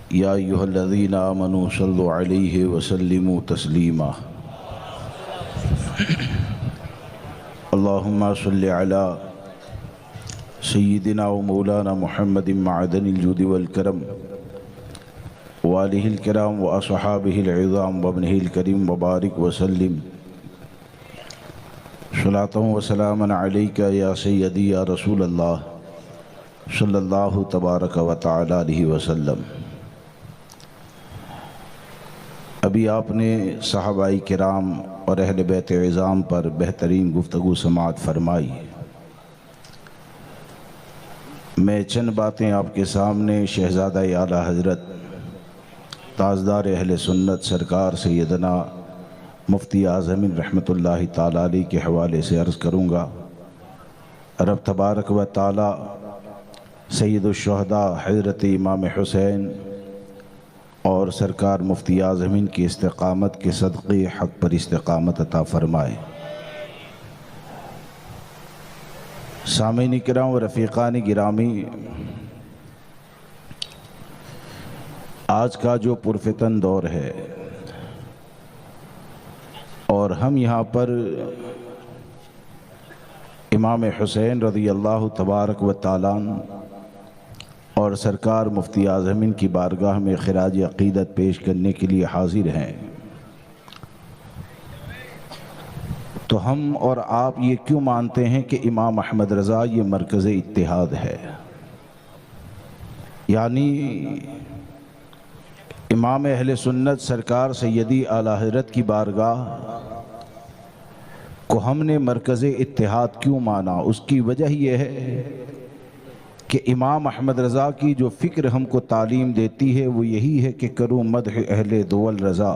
या अय्युहल्लज़ीना आमनू सल्लु अलैहि वसल्लिमू तस्लीमा। अल्लाहुम्मा सल्लि अला सय्यिदिना व मौलाना मुहम्मदिन मअदनिल जुद वल करम व आलिहिल किराम व अस्हाबिहिल इज़ाम व इब्निहिल करीम व बारिक व सल्लिम सलातन व सलामन अलैका या सय्यदी या रसूल अल्लाह सल्लल्लाहु तबारक व तआला अलैहि वसल्लम। अभी आपने सहाबाई किराम और अहले बैत इज़ाम पर बेहतरीन गुफ्तगू समाअत फरमाई। मैं चंद बातें आपके सामने शहज़ादा आला हज़रत ताजदार अहले सुन्नत सरकार सैयदना मुफ्ती आज़मीन रहमतुल्लाहि ताला अलैह के हवाले से अर्ज़ करूँगा। रब तबारक व ताला सैयदुश्शुहदा हज़रत इमाम हुसैन और सरकार मुफ्ती आज़मीन की इस्तिक़ामत के सदक़े हक़ पर इस्तिक़ामत अता फ़रमाए। सामीन किराम व रफ़ीक़ान गिरामी, आज का जो पुरफ़ितन दौर है और हम यहाँ पर इमाम हुसैन रज़ियल्लाहु तबारक व तआला और सरकार मुफ्ती आज़मीन की बारगाह में ख़िराज अक़ीदत पेश करने के लिए हाज़िर हैं, तो हम और आप ये क्यों मानते हैं कि इमाम अहमद रज़ा ये मरकज़ इत्तिहाद है? यानी इमाम अहले सुन्नत सरकार सैयदी आला हज़रत की बारगाह को हमने मरकज़ इत्तिहाद क्यों माना? उसकी वजह यह है कि इमाम अहमद रज़ा की जो फ़िक्र हमको तालीम देती है वो यही है कि करूँ मदह अहले दोवल रज़ा,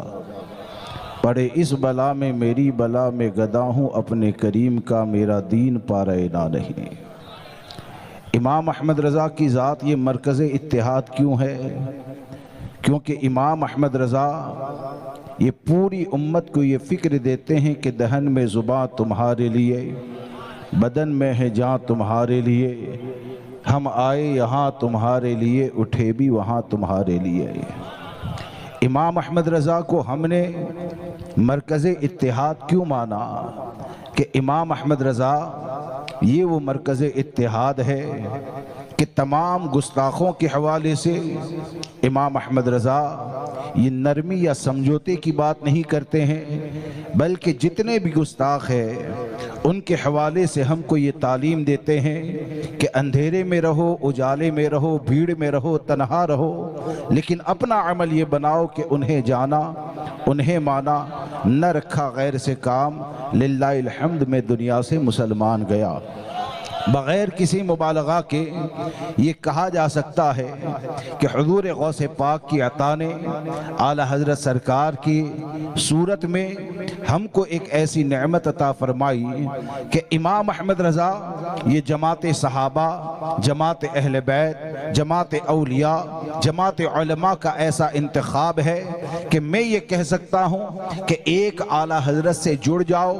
पड़े इस बला में मेरी बला में गदा हूँ अपने करीम का मेरा दीन पारैना नहीं। इमाम अहमद रज़ा की ज़ात ये मरकज़ इत्तिहाद क्यों है? क्योंकि इमाम अहमद रज़ा ये पूरी उम्मत को ये फ़िक्र देते हैं कि दहन में ज़ुबान तुम्हारे लिए, बदन में है जान तुम्हारे लिए, हम आए यहाँ तुम्हारे लिए, उठे भी वहाँ तुम्हारे लिए। इमाम अहमद रज़ा को हमने मरकज़ इत्तिहाद क्यों माना? कि इमाम अहमद रज़ा ये वो मरकज़ इत्तिहाद है कि तमाम गुस्ताखों के हवाले से इमाम अहमद रज़ा ये नरमी या समझौते की बात नहीं करते हैं, बल्कि जितने भी गुस्ताख हैं उनके हवाले से हमको ये तालीम देते हैं कि अंधेरे में रहो, उजाले में रहो, भीड़ में रहो, तन्हा रहो, लेकिन अपना अमल ये बनाओ कि उन्हें जाना, उन्हें माना, न रखा गैर से काम, लिल्लाहिल हम्द में दुनिया से मुसलमान गया। बग़ैर किसी मुबालगा के ये कहा जा सकता है कि हुज़ूर गौसे पाक की अता ने आला हज़रत सरकार की सूरत में हमको एक ऐसी नेमत अता फ़रमाई कि इमाम अहमद रज़ा ये जमात सहाबा, जमात अहले बैत, जमात औलिया, जमात उलमा का ऐसा इंतखाब है कि मैं ये कह सकता हूँ कि एक आला हज़रत से जुड़ जाओ,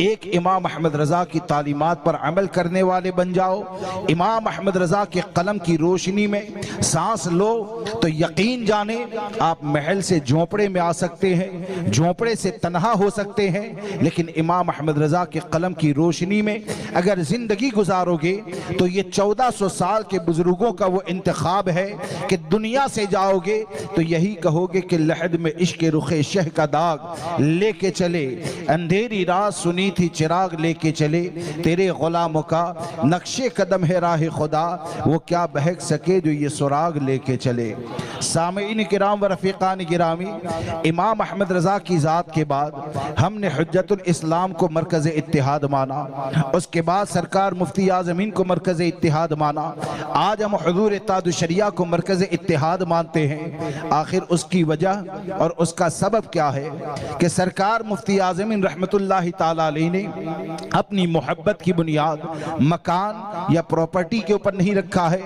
एक इमाम अहमद रज़ा की तालीमात पर अमल करने वाले बन जाओ, इमाम अहमद रज़ा के कलम की रोशनी में सांस लो तो यकीन जाने आप महल से झोंपड़े में आ सकते हैं, झोंपड़े से तन्हा हो सकते हैं, लेकिन इमाम अहमद रज़ा के कलम की रोशनी में अगर ज़िंदगी गुजारोगे तो ये 1400 साल के बुजुर्गों का वो इंतखाब है कि दुनिया से जाओगे तो यही कहोगे कि लहद में इश्क रुखे शह का दाग लेके चले, अंधेरी रात सुनी थी चिराग लेके चले, तेरे गुलामों का नक्शे कदम है राह खुदा, वो क्या बहक सके जो ये सुराग लेके चले। सामीन किराम व रफ़ीक़ान गिरामी, इमाम अहमद रज़ा की ज़ात के बाद हमने हुज्जतुल इस्लाम को मरकज़ इत्तिहाद माना, उसके बाद सरकार मुफ्ती आज़मीन को मरकज़ इत्तिहाद माना, आज हम हुज़ूर ताजुश्शरिया को मरकज़ इत्तिहाद मानते हैं। आखिर उसकी वजह और उसका सबब क्या है कि सरकार मुफ्ती आज़मीन रहमतुल्लाहि ताला अलैह ने अपनी मोहब्बत की बुनियाद मकान या प्रॉपर्टी के ऊपर नहीं रखा है,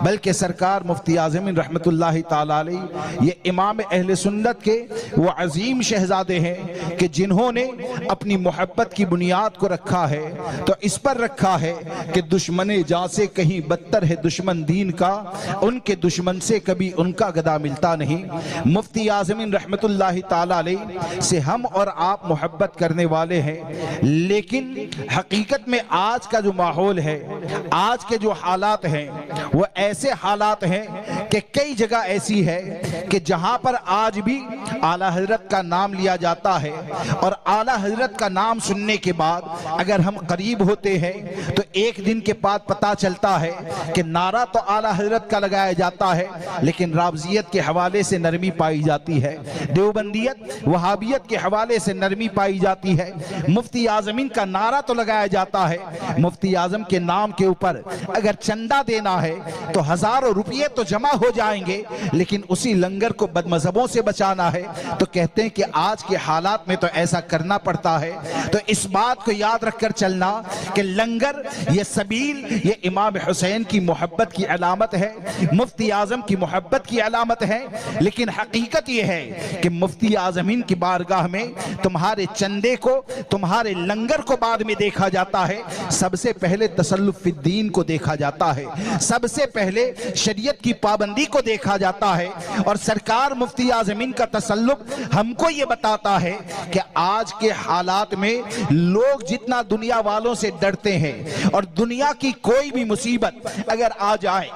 बल्कि सरकार मुफ्ती आज़मीन रहमतुल्लाहि ताला अलैह ये इमाम अहले सुन्नत के वो अजीम शहजादे हैं कि जिन्होंने उन्होंने अपनी मोहब्बत की बुनियाद को रखा है तो इस पर रखा है कि दुश्मने जां से कहीं बदतर है दुश्मन दीन का, उनके दुश्मन से कभी उनका गदा मिलता नहीं। मुफ्ती आज़मीन रहमतुल्लाहि ताला अलैह से हम और आप मोहब्बत करने वाले हैं, लेकिन हकीकत में आज का जो माहौल है, आज के जो हालात हैं, वो ऐसे हालात हैं कि कई जगह ऐसी है कि जहां पर आज भी आला हजरत का नाम लिया जाता है और आला हजरत का नाम सुनने के बाद अगर हम करीब होते हैं तो एक दिन के बाद पता चलता है कि नारा तो आला हजरत का लगाया जाता है लेकिन रावजियत के हवाले से नरमी पाई जाती है, देवबंदियत वहाबियत के हवाले से नरमी पाई जाती है। मुफ्ती आज़मीन का नारा तो लगाया जाता है, मुफ्ती आज़म के नाम के ऊपर अगर चंदा देना है तो हजारों रुपये तो जमा हो जाएंगे, लेकिन उसी लंगर को बदमज़हबों से बचाना है तो कहते हैं कि आज के हालात में तो ऐसा करना पड़ता है। तो इस बात को याद रखकर चलना कि लंगर ये सबील ये इमाम हुसैन की मोहब्बत की अलामत है, मुफ्ती आज़म की मोहब्बत की अलामत है, लेकिन हकीकत ये है कि मुफ्ती आज़मीन की बारगाह में तुम्हारे चंदे को तुम्हारे लंगर को बाद में देखा जाता है, सबसे पहले तसल्लुफ फिद दीन को देखा जाता है, सबसे पहले शरीयत की पाबंदी को देखा जाता है। और सरकार मुफ्ती आज़मीन का तसल्लुफ हमको ये बताता है कि आज के हालात में लोग जितना दुनिया वालों से डरते हैं और दुनिया की कोई भी मुसीबत अगर आ जाए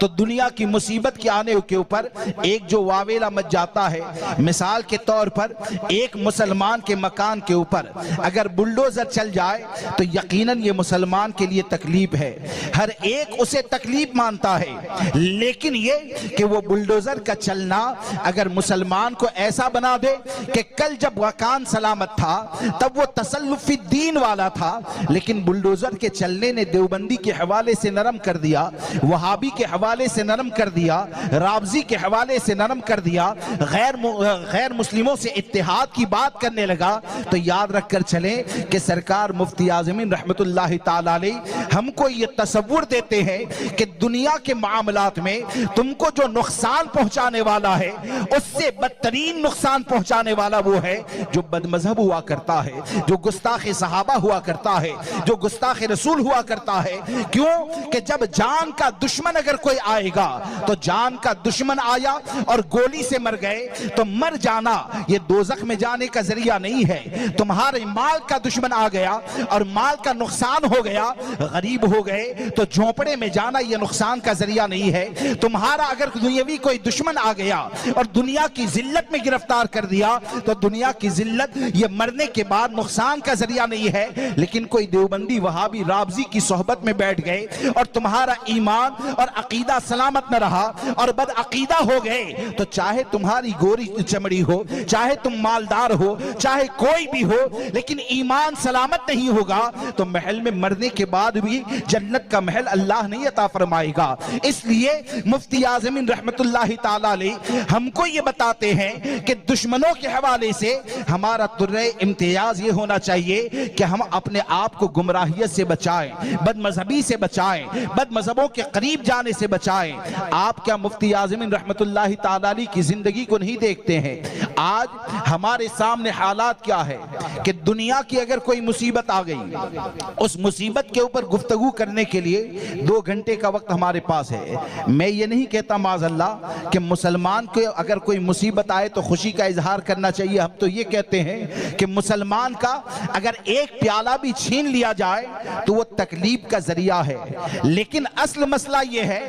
तो दुनिया की मुसीबत के आने के ऊपर एक जो वावेला मच जाता है, मिसाल के तौर पर एक मुसलमान के मकान के ऊपर अगर बुलडोजर चल जाए तो यकीनन ये मुसलमान के लिए तकलीफ है, हर एक उसे तकलीफ मानता है, लेकिन ये कि वो बुलडोजर का चलना अगर मुसलमान को ऐसा बना दे कि कल जब मकान सलामत था तब वो तसल्लुफी दीन वाला था, लेकिन बुलडोजर के चलने ने देवबंदी के हवाले से नरम कर दिया, वहाबी के हवाले से नरम कर दिया, रावजी के हवाले से नरम कर दिया, गैर मुस्लिमों से इत्तेहाद की बात करने लगा, तो याद रखकर चलें कि सरकार मुफ्ती आज़मीन रहमतुल्लाहि ताला अलैह हमको ये तसव्वुर देते हैं कि दुनिया के मामलात में तुमको जो नुकसान पहुंचाने वाला है उससे बदतरीन नुकसान पहुंचाने वाला वो है जो बदमजहब हुआ करता है, जो गुस्ताख सहाबा हुआ करता है, जो गुस्ताख रसूल हुआ करता है। क्यों कि जब जान का दुश्मन अगर कोई आएगा तो जान का दुश्मन आया और गोली से मर गए तो मर जाना ये दोज़ख में जाने का जरिया नहीं है, तुम्हारे माल का दुश्मन आ गया और माल का नुकसान हो गया, गरीब हो गए तो झोंपड़े में जाना ये नुकसान का जरिया नहीं है, तुम्हारा अगर दुनियावी कोई दुश्मन आ गया और दुनिया की जिल्लत में गिरफ्तार कर दिया तो दुनिया की जिल्लत ये मरने के बाद नुकसान का जरिया नहीं है। लेकिन कोई देवबंदी वहाबी रावजी की सोहबत में बैठ गए और तुम्हारा ईमान और अकीदा सलामत न रहा और बद अकीदा हो गए तो चाहे तुम्हारी गोरी चमड़ी हो, चाहे तुम मालदार हो, चाहे कोई भी हो, लेकिन ईमान सलामत नहीं होगा तो महल में मरने के बाद भी जन्नत का महल अल्लाह नहीं अता फरमाएगा। इसलिए मुफ्ती आज़मीन रहमतुल्लाहि ताला अलैह हमको ये बताते हैं कि दुश्मनों के हवाले से हमारा तुर्रे इम्तियाज ये होना चाहिए कि हम अपने आप को गुमराहियत से बचाएं, बदमजहबी से बचाएं, बदमजहबों के करीब जाने से बचाएं। आप क्या मुफ्ती आज़मीन रहमतुल्लाहि ताला अलैह की जिंदगी को नहीं देखते हैं? आज हमारे सामने हालात क्या है कि दुनिया की अगर कोई मुसीबत आ गई, उस मुसीबत के ऊपर गुफ्तगू करने के लिए 2 घंटे का वक्त हमारे पास है। मैं ये नहीं कहता माज़अल्लाह कि मुसलमान को अगर कोई मुसीबत आए तो खुशी का इजहार करना चाहिए, हम तो ये कहते हैं कि मुसलमान का अगर एक प्याला भी छीन लिया जाए तो वो तकलीफ का जरिया है। लेकिन असल मसला ये है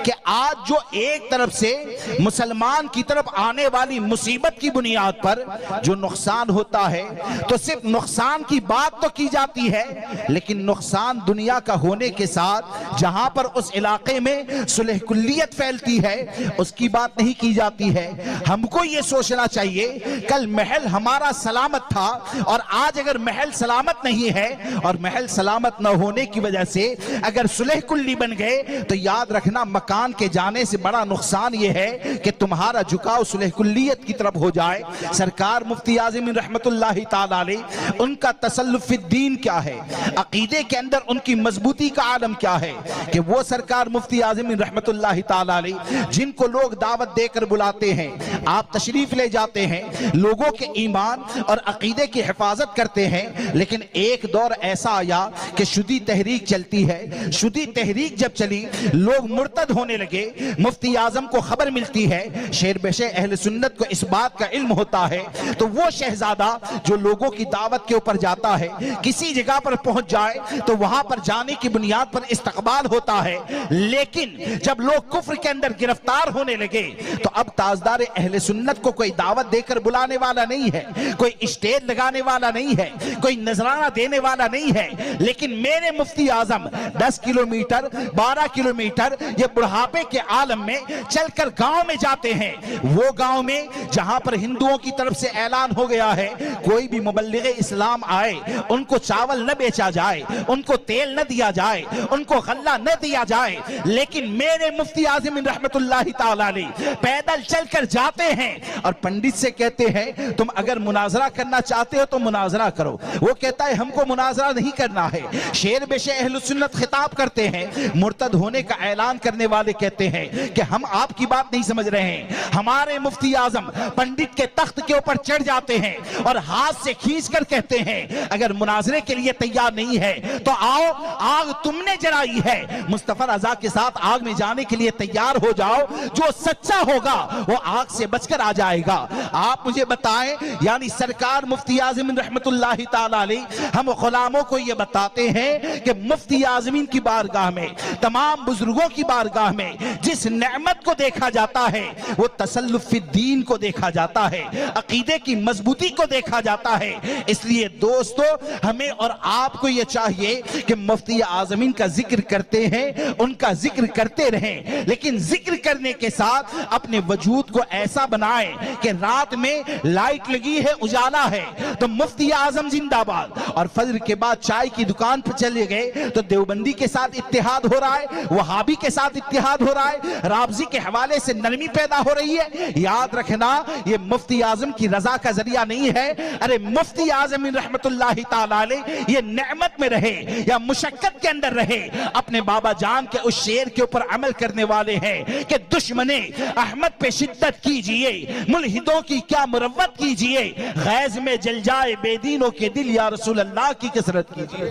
कि आज जो एक तरफ से मुसलमान की तरफ आने वाली मुसीबत की बुनियाद पर जो नुकसान होता है तो सिर्फ नुकसान की बात तो की जाती है, लेकिन नुकसान दुनिया का होने के साथ जहां पर उस इलाके में सुलह कुल्लियत फैलती है उसकी बात नहीं की जाती है। हमको ये सोचना चाहिए कल महल हमारा सलामत था और आज अगर महल सलामत नहीं है और महल सलामत न होने की वजह से अगर सुलह कुल्ली बन गए तो याद रखना मकान के जाने से बड़ा नुकसान ये है कि तुम्हारा झुकाव सुलह कुल्लियत की तरफ हो जाए। सरकार मुफ्ती आज़मीन रहमतुल्लाहि ताला अलैह उनका तसल्लुफ दीन क्या है, अकीदे के अंदर उनकी मजबूती का आलम क्या है कि वो सरकार मुफ्ती आज़मीन रहमतुल्लाहि ताला ताला अलैह, जिनको लोग दावत देकर बुलाते हैं, आप तशरीफ ले जाते हैं, लोगों के ईमान और अकीदे की हिफाजत करते हैं। लेकिन एक दौर ऐसा आया कि शुदी तहरीक चलती है। शुदी तहरीक जब चली, लोग मुर्तद होने लगे। मुफ्ती आजम को खबर मिलती है, शेर बेशे अहले सुन्नत को इस बात का इल्म होता है, तो वो शहजादा जो लोगों की दावत के ऊपर जाता है, किसी जगह पर पहुंच जाए तो वहां पर जाने की बुनियाद पर इस्तकबाल होता है। लेकिन जब लोग कुफ्र के अंदर गिरफ्तार होने लगे तो अब ताजदार अहले सुन्नत को कोई दावत देकर बुलाने वाला नहीं है, कोई स्टेज लगाने वाला नहीं है, कोई नजराना देने वाला नहीं है। लेकिन मेरे मुफ्ती आजम 10 किलोमीटर 12 किलोमीटर ये बुढ़ापे के आलम में चलकर गांव में जाते हैं। वो गांव में जहां पर हिंदुओं की तरफ से ऐलान हो गया है, कोई भी मुबल्लिग इस्लाम आए उनको चावल न बेचा जाए, उनको तेल न दिया जाए, उनको गल्ला न दिया जाए। लेकिन मेरे मुफ्ती आज़म रहमतुल्लाहि ताला अलैह पैदल चलकर जाते हैं और पंडित से कहते हैं, तुम अगर मुनाजरा करना चाहते हो तो मुनाजरा करो। वो कहता है, हमको मुनाजरा नहीं करना है। शेर बेशे अहले सुन्नत खिताब करते हैं, मुर्तद होने का ऐलान करने वाले कहते हैं कि हम आपकी बात नहीं समझ रहे हैं। हमारे मुफ्ती आजम पंडित के तख्त के ऊपर चढ़ जाते हैं और हाथ से खींचकर कहते हैं, अगर मुनाजरे के लिए तैयार नहीं है तो आओ, आग तुमने जलाई है, मुस्तफा रजा के साथ आग में जाने के लिए तैयार हो जाओ। जो सच्चा होगा वो आग से बचकर आ जाएगा। आप मुझे बताएं, यानी सरकार मुफ्ती आज़मीन रहमतुल्लाहि ताला अलैह हम गुलामों को ये बताते हैं कि मुफ्ती आज़मीन की बारगाह में, तमाम बुजुर्गों की बारगाह में जिस नेमत को देखा जाता है वो तसल्लुफ़िद्दीन को देखा जाता है, अकीदे की मजबूती को देखा जाता है। इसलिए दोस्तों, हमें और आपको ये चाहिए कि मुफ्ती आज़मीन का जिक्र करते हैं, उनका जिक्र करते रहें, लेकिन जिक्र करने के साथ अपने वजूद को ऐसा बनाएं कि रात में लाइट लगी है, उजाला है तो मुफ्ती आज़म जिंदाबाद, और फजर के बाद चाय की दुकान पर चले गए तो देवबंदी के साथ इत्तेहाद हो रहा है, वहाबी के साथ इत्तेहाद हो रहा है, राबजी के हवाले से नरमी पैदा हो रही है। याद रखना, ये मुफ्ती आज़म की रजा का जरिया नहीं है। अरे मुफ्ती आज़म रहमतुल्लाहि ताला अलैह ये नेमत में रहे या मुशक्कत के अंदर रहे, अपने बाबा जान के उस शेर के ऊपर अमल करने वाले हैं कि दुश्मने अहमद पे शिद्दत कीजिए, मुल्हिदों की क्या मुरव्वत कीजिए, गैज में जल जाए बेदीनों के दिल, या रसूल अल्लाह की कसरत कीजिए।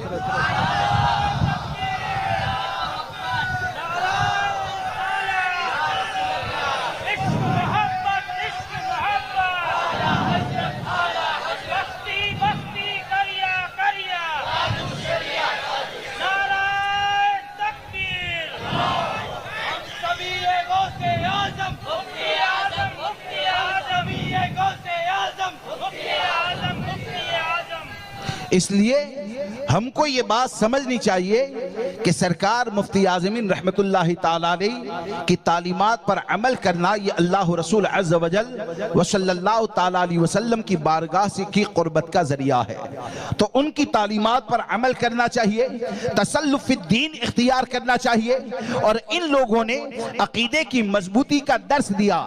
इसलिए हमको ये बात समझनी चाहिए कि सरकार मुफ्ती आज़मीन रहमतुल्लाहि ताला अलैह की तालीमात पर अमल करना ये अल्लाह रसूल अज़्ज़ व जल व सल्लल्लाहु ताला अलैहि वसल्लम की बारगाह से की क़ुर्बत का जरिया है। तो उनकी तालीमात पर अमल करना चाहिए, तसल्लुफ़िद्दीन इख्तियार करना चाहिए। और इन लोगों ने अकीदे की मजबूती का दर्स दिया,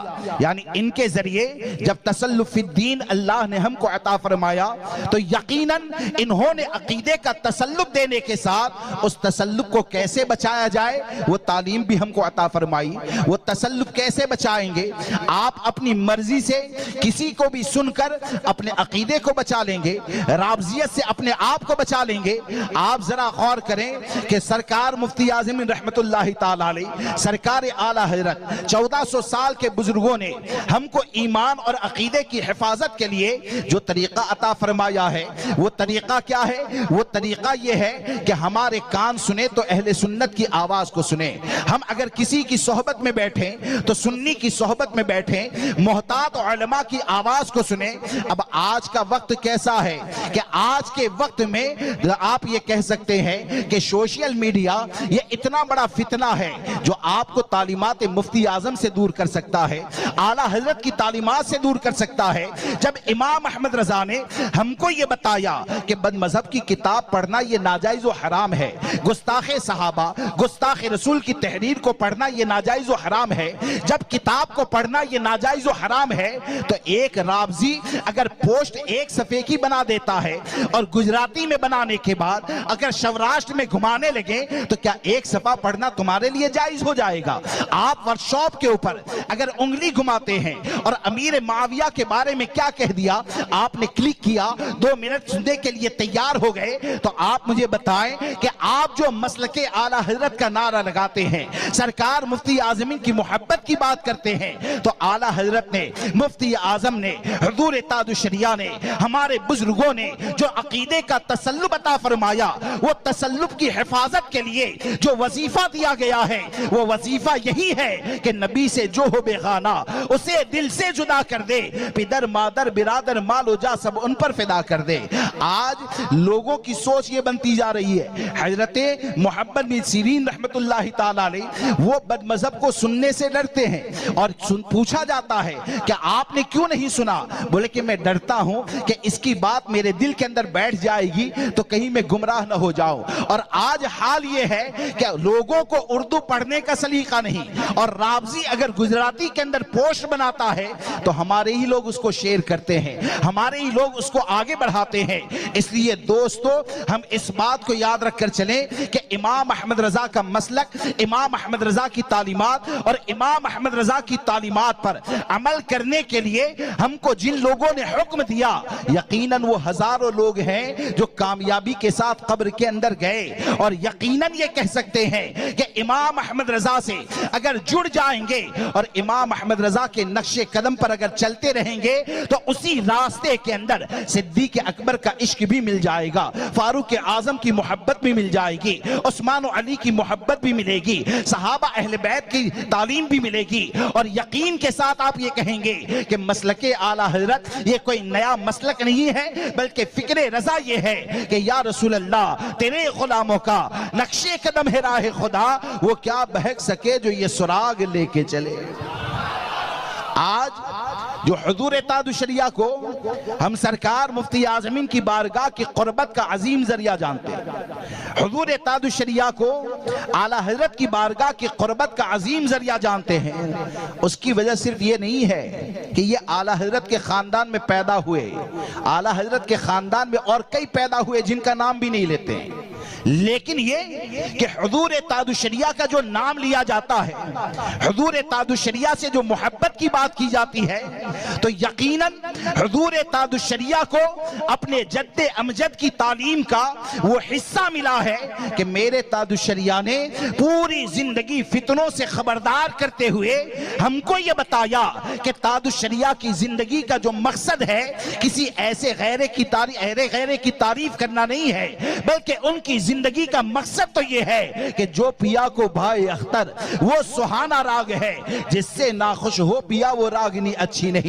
यानी इनके जरिए जब तसल्लुफ़िद्दीन अल्लाह ने हमको अता फरमाया तो यकीनन इन्होंने अकीदे का तसल्लुफ देने के साथ उस तसल्लुफ को कैसे बचाया जाए वो तालीम भी हमको अता फरमाई। वो तसल्लुफ कैसे बचाएंगे? आप अपनी मर्जी से किसी को भी सुनकर अपने अकीदे को बचा लेंगे, राबजियत से अपने आप को बचा लेंगे। आप जरा गौर करें कि सरकार मुफ्ती आज़मीन रहमतुल्लाहि ताला अलैह, सरकार आला हज़रत 1400 साल के बुजुर्गों ने हमको ईमान और अकीदे की हिफाजत के लिए जो तरीका अता फरमाया है वो तरीका क्या है? वो तरीका ये है कि हमारे कान सुने तो अहले सुन्नत की आवाज को सुने। हम अगर किसी की सोहबत में बैठे तो सुन्नी की सोहबत में बैठे, मोहतात उलमा की आवाज को सुने। अब आज का वक्त कैसा है कि आज के वक्त में आप ये कह सकते हैं कि सोशल मीडिया ये इतना बड़ा फितना है जो आपको तालीमात मुफ्ती आजम से दूर कर सकता है, आला हजरत की तालीमात से दूर कर सकता है। जब इमाम अहमद रजा ने हमको ये बताया कि बदमज़हब की किताब पढ़ना ये नाजायज और हराम है, गुस्ताख गुस्ताखे सहाबा, गुस्ताखे रसूल की तहरीर को पढ़ना ये नाजायज व हराम है, जब किताब को पढ़ना ये नाजायज व हराम है, तो एक रावजी अगर पोस्ट एक सफे की बना देता है और गुजराती में बनाने के बाद अगर सौराष्ट्र में घुमाने लगे तो क्या एक सफा पढ़ना तुम्हारे लिए जायज हो जाएगा? आप वर्कशॉप के ऊपर अगर उंगली घुमाते हैं और अमीर माविया के बारे में क्या कह दिया, आपने क्लिक किया, 2 मिनट सुनने के लिए तैयार हो गए, तो आप मुझे बताएं कि आप जो मसलके आला हजरत का नारा लगाते हैं, सरकार मुफ्ती आजमीन की मोहब्बत की बात करते हैं, तो आला हजरत ने, मुफ्ती आजम ने, हुजूर ताजुशरिया ने, हमारे बुजुर्गों ने जो अकीदे का तसल्लुब अता फरमाया, वो तसल्लुब की हिफाजत के लिए जो वजीफा दिया गया है, वो वजीफा यही है कि नबी से जो हो बेगाना उसे दिल से जुदा कर दे, पिदर मादर बिरादर मालो जा सब उन पर फिदा कर दे। आज लोगों की सोच ये बनती जा रही है, हजरत मोहम्मद बिन सीरीन रहमतुल्लाहि ताला अलैह वो बदमज़हब को सुनने से डरते हैं और पूछा जाता है कि आपने क्यों नहीं सुना? बोले कि मैं डरता हूं कि इसकी बात मेरे दिल के अंदर बैठ जाएगी तो कहीं मैं गुमराह न हो जाऊं। और आज हाल ये है कि लोगों को उर्दू पढ़ने का सलीका नहीं, और रावजी अगर गुजराती के अंदर पोस्ट बनाता है तो हमारे ही लोग उसको शेयर करते हैं, हमारे ही लोग उसको आगे बढ़ाते हैं। इसलिए दोस्तों, हम इस बात को याद रखकर चलें कि इमाम अहमद रजा का मसलक, इमाम अहमद रजा की तालीमात और इमाम अहमद रजा की तालीमात पर अमल करने के लिए हमको जिन लोगों ने हुक्म दिया, यकीनन वो हजारों लोग हैं जो कामयाबी के साथ कब्र के अंदर गए, और यकीनन ये कह सकते हैं कि इमाम अहमद रजा से अगर जुड़ जाएंगे और इमाम अहमद रजा के नक्शे कदम पर अगर चलते रहेंगे तो उसी रास्ते के अंदर सिद्दीक अकबर का इश्क भी मिल जाएगा, फारूक आजम की मोहब्बत भी मिल जाएगी, उस्मान और अली की मोहब्बत भी मिलेगी, सहाबा अहले बैत की तालीम भी मिलेगी, और यकीन के साथ आप ये कहेंगे कि मसलके आला हजरत ये कोई नया मसलक नहीं है, बल्कि फिक्रे रजा ये है कि या रसूल अल्लाह तेरे गुलामों का नक्शे कदम है राह खुदा, वो क्या बहक सके जो ये सुराग लेके चले। आज जो हुजूर ताजुशरिया को हम सरकार मुफ्ती आजमीन की बारगाह की क़ुर्बत का अजीम जरिया जानते हैं, हुजूर ताजुशरिया को आला हजरत की बारगाह की क़ुर्बत का अजीम जरिया जानते हैं, उसकी वजह सिर्फ ये नहीं है कि ये आला हजरत के ख़ानदान में पैदा हुए, आला हजरत के ख़ानदान में और कई पैदा हुए जिनका नाम भी नहीं लेते हैं, लेकिन ये कि हुजूर ताजुशरिया का जो नाम लिया जाता है, हुजूर ताजुशरिया से जो मोहब्बत की बात की जाती है, तो यकीनन हुजूर ताजुशरिया को अपने जद्दे अमजद की तालीम का वो हिस्सा मिला है कि मेरे ताजुशरिया ने पूरी जिंदगी फितनों से खबरदार करते हुए हमको ये बताया कि ताजुशरिया की जिंदगी का जो मकसद है किसी ऐसे गैरे की तारीफ करना नहीं है, बल्कि उनकी जिंदगी का मकसद तो ये है कि जो पिया को भाई अख्तर वो सुहाना राग है, जिससे नाखुश हो पिया वो रागनी अच्छी नहीं।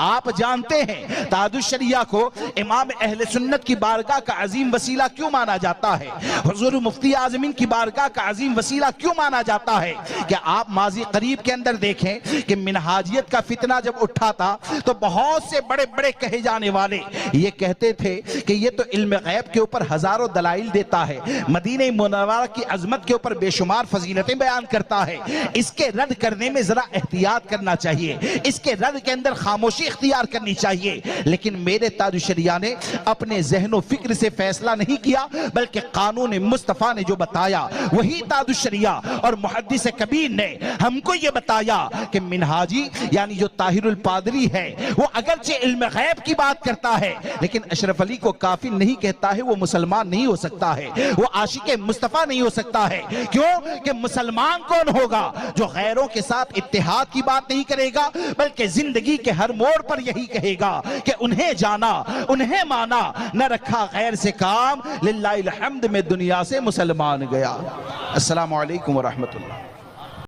आप जानते हैं ताजुशरिया को इमाम अहले सुन्नत की बारगाह का अजीम वसीला क्यों माना जाता है, हुजूर मुफ्ती आजमीन की बारगाह का अजीम वसीला क्यों माना जाता है? कि आप माजी करीब के अंदर देखें कि मिनहाजियत का फितना जब उठा था तो बहुत से बड़े बड़े कहे जाने वाले ये कहते थे कि ये तो इल्म गैब के ऊपर हजारों दलाइल देता है, मदीने मुनव्वरा की अजमत के ऊपर बेशुमार फजीलतें बयान करता है, इसके रद्द करने में जरा एहतियात करना चाहिए, इसके रद्द के अंदर खामोशी इख्तियार करनी चाहिए। लेकिन मेरे ताजुशरिया ने अपने ज़हनो फिक्र से फैसला नहीं किया, बल्कि कानून मुस्तफ़ा ने जो बताया वही ताजुशरिया और मुहद्दिस कबीर ने हमको ये बताया कि मिनहाजी यानी जो ताहिरुल पादरी है वो अगरचे इल्म गैब की बात करता है, लेकिन अशरफ अली को काफिर नहीं कहता है, वो मुसलमान नहीं हो सकता है, वो आशिक मुस्तफ़ा नहीं हो सकता है। क्यों? कि मुसलमान कौन होगा जो गैरों के साथ इत्तेहाद की बात नहीं करेगा, बल्कि जिंदगी के हर मोड़ पर यही कहेगा कि उन्हें जाना उन्हें माना, न रखा गैर से काम, लिल्लाहिल हम्द में दुनिया से मुसलमान गया। अस्सलामु अलैकुम व रहमतुल्लाह।